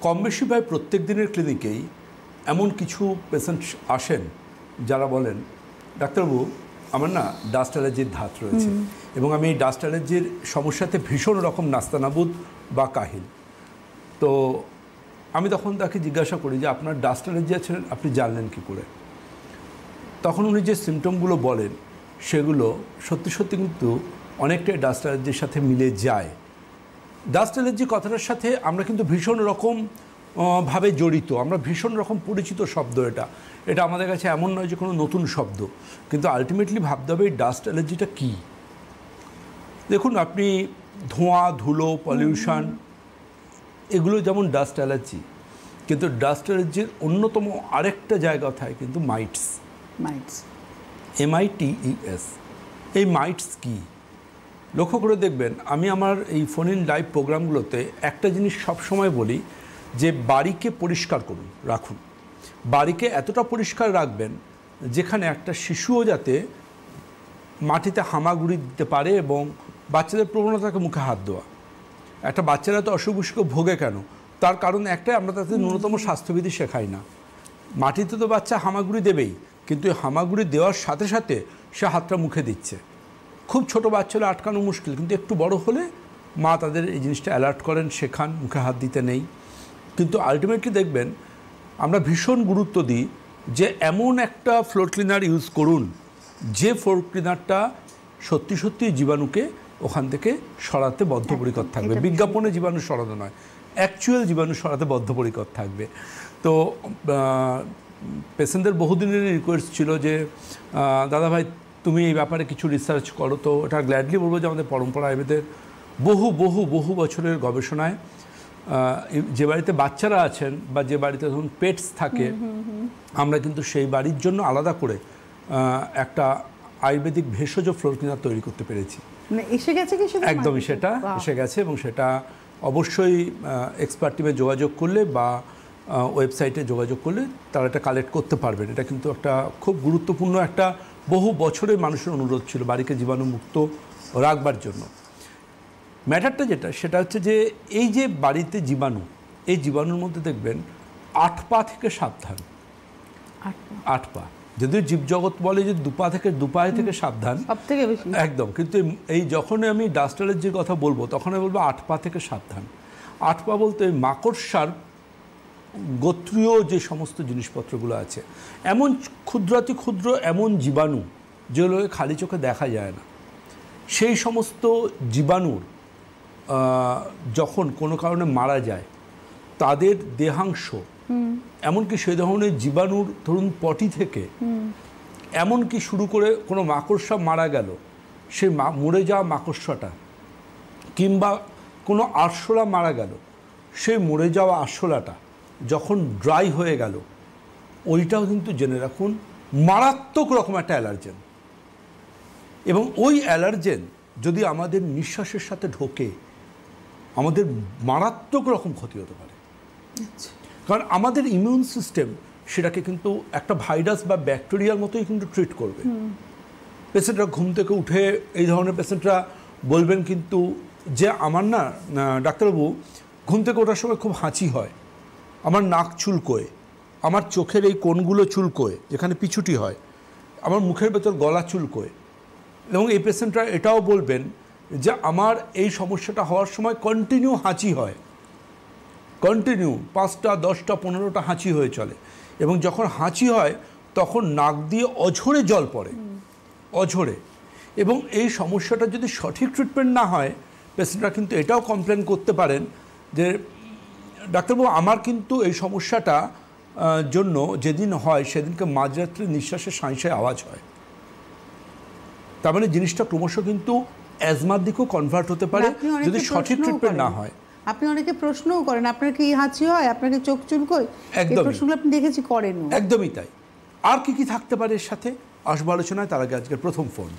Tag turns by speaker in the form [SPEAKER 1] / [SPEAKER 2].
[SPEAKER 1] কম বেশি প্রায় প্রত্যেক দিনের ক্লিনিকেই এমন কিছু পেশেন্ট আসেন যারা বলেন, ডাক্তারবাবু আমার না ডাস্ট অ্যালার্জির ধাত রয়েছে এবং আমি এই ডাস্ট অ্যালার্জির সমস্যাতে ভীষণ রকম নাস্তানাবুদ বা কাহিল। তো আমি তখন তাকে জিজ্ঞাসা করি যে আপনার ডাস্ট অ্যালার্জি আছে আপনি জানলেন কী করে? তখন উনি যে সিমটমগুলো বলেন সেগুলো সত্যি সত্যি কিন্তু অনেকটাই ডাস্ট অ্যালার্জির সাথে মিলে যায়। ডাস্ট অ্যালার্জি কথাটার সাথে আমরা কিন্তু ভীষণ রকম ভাবে জড়িত, আমরা ভীষণ রকম পরিচিত শব্দ। এটা আমাদের কাছে এমন নয় যে কোনো নতুন শব্দ, কিন্তু আলটিমেটলি ভাবতে হবে এই ডাস্ট অ্যালার্জিটা কী। দেখুন আপনি ধোঁয়া, ধুলো, পলিউশন এগুলো যেমন ডাস্ট অ্যালার্জি, কিন্তু ডাস্ট অ্যালার্জির অন্যতম আরেকটা জায়গা থাকে কিন্তু মাইটস। MITES। এই মাইটস কি লক্ষ্য করে দেখবেন, আমি আমার এই ফোন ইন লাইভ প্রোগ্রামগুলোতে একটা জিনিস সবসময় বলি যে বাড়িকে পরিষ্কার করুন, রাখুন। বাড়িকে এতটা পরিষ্কার রাখবেন যেখানে একটা শিশুও যাতে মাটিতে হামাগুড়ি দিতে পারে এবং বাচ্চাদের প্রবণতাকে মুখে হাত দেওয়া। একটা বাচ্চারা তো অসুখ বিসুখ ভোগে কেন? তার কারণ একটাই, আমরা তাদের ন্যূনতম স্বাস্থ্যবিধি শেখাই না। মাটিতে তো বাচ্চা হামাগুড়ি দেবেই, কিন্তু হামাগুড়ি দেওয়ার সাথে সাথে সে হাতটা মুখে দিচ্ছে। খুব ছোট বাচ্চা হলে আটকানো মুশকিল, কিন্তু একটু বড় হলে মা তাদের এই জিনিসটা অ্যালার্ট করেন, শেখান মুখে হাত দিতে নেই। কিন্তু আলটিমেটলি দেখবেন আমরা ভীষণ গুরুত্ব দিই যে এমন একটা ফ্লোর ক্লিনার ইউজ করুন যে ফ্লোর ক্লিনারটা সত্যি সত্যি জীবাণুকে ওখান থেকে সরাতে বদ্ধপরিকর থাকবে। বিজ্ঞাপনে জীবাণু সরানো নয়, অ্যাকচুয়াল জীবাণু সরাতে বদ্ধপরিকর থাকবে। তো পেশেন্টদের বহুদিনের রিকোয়েস্ট ছিল যে দাদা ভাই তুমি এই ব্যাপারে কিছু রিসার্চ করো। তো এটা গ্ল্যাডলি বলবো যে আমাদের পরম্পরা আয়ুর্বেদের বহু বহু বহু বছরের গবেষণায় যে বাড়িতে বাচ্চারা আছেন বা যে বাড়িতে ধরুন পেটস থাকে, আমরা কিন্তু সেই বাড়ির জন্য আলাদা করে একটা আয়ুর্বেদিক ভেষজ ফ্লোর ক্লিনার তৈরি করতে পেরেছি।
[SPEAKER 2] এসে গেছে কি?
[SPEAKER 1] একদমই সেটা এসে গেছে এবং সেটা অবশ্যই এক্সপার্ট টিমে যোগাযোগ করলে বা ওয়েবসাইটে যোগাযোগ করলে তারা এটা কালেক্ট করতে পারবেন। এটা কিন্তু একটা খুব গুরুত্বপূর্ণ একটা বহু বছরের মানুষের অনুরোধ ছিল বাড়িকে জীবাণুমুক্ত রাখবার জন্য। ম্যাটারটা যেটা সেটা হচ্ছে যে এই যে বাড়িতে জীবাণু, এই জীবাণুর মধ্যে দেখবেন 8 পা থেকে সাবধান। 8 পা, যদিও জীবজগৎ বলে যে 2 পা থেকে 2 পায়ে থেকে সাবধান
[SPEAKER 2] সবথেকে বেশি
[SPEAKER 1] একদম, কিন্তু এই যখনই আমি ডাস্ট অ্যালার্জির কথা বলবো তখন আমি বলবো 8 পা থেকে সাবধান। 8 পা বলতে মাকড়সার গোত্রীয় যে সমস্ত জিনিসপত্রগুলো আছে, এমন ক্ষুদ্রাতি ক্ষুদ্র এমন জীবাণু যেগুলোকে খালি চোখে দেখা যায় না, সেই সমস্ত জীবাণুর যখন কোনো কারণে মারা যায় তাদের দেহাংশ, এমনকি সেই ধরনের জীবাণুর ধরুন পটি থেকে এমনকি শুরু করে কোনো মাকড়সা মারা গেল, সেই মরে যাওয়া মাকড়সাটা কিংবা কোনো আরশোলা মারা গেল, সেই মরে যাওয়া আরশোলাটা যখন ড্রাই হয়ে গেল, ওইটাও কিন্তু জেনে রাখুন মারাত্মক রকম একটা অ্যালার্জেন। এবং ওই অ্যালার্জেন যদি আমাদের নিঃশ্বাসের সাথে ঢোকে আমাদের মারাত্মক রকম ক্ষতি হতে পারে। কারণ আমাদের ইমিউন সিস্টেম সেটাকে কিন্তু একটা ভাইরাস বা ব্যাকটেরিয়ার মতোই কিন্তু ট্রিট করবে। পেশেন্টরা ঘুম থেকে উঠে এই ধরনের পেশেন্টরা বলবেন কিন্তু যে আমার না ডাক্তারবাবু ঘুম থেকে ওঠার সময় খুব হাঁচি হয়, আমার নাক চুলকোয়, আমার চোখের এই কোণগুলো চুলকোয় যেখানে পিছুটি হয়, আমার মুখের ভেতর গলা চুলকোয়। এবং এই পেশেন্টরা এটাও বলবেন যে আমার এই সমস্যাটা হওয়ার সময় কন্টিনিউ হাঁচি হয়, কন্টিনিউ 5টা 10টা 15টা হাঁচি হয়ে চলে। এবং যখন হাঁচি হয় তখন নাক দিয়ে অঝরে জল পড়ে, অঝরে। এবং এই সমস্যাটা যদি সঠিক ট্রিটমেন্ট না হয় পেশেন্টরা কিন্তু এটাও কমপ্লেন করতে পারেন যে ডাক্তারবাবু আমার কিন্তু এই সমস্যাটা জন্য যেদিন হয় সেদিনকে মাঝরাত্রে নিঃশ্বাসের সাঁই আওয়াজ হয়। তার মানে জিনিসটা ক্রমশ কিন্তু অ্যাজমার দিকেও কনভার্ট হতে পারে যদি সঠিক ট্রিটমেন্ট না হয়।
[SPEAKER 2] আপনি অনেকে প্রশ্নও করেন আপনার কি হাঁচি হয়, আপনার কি চোখ চুলকোয়, এই প্রশ্নগুলো আপনি দেখেছি করেন।
[SPEAKER 1] একদমই তাই। আর কি কি থাকতে পারে এর সাথে আসবো আলোচনায়, তার আগে আজকের প্রথম ফোন।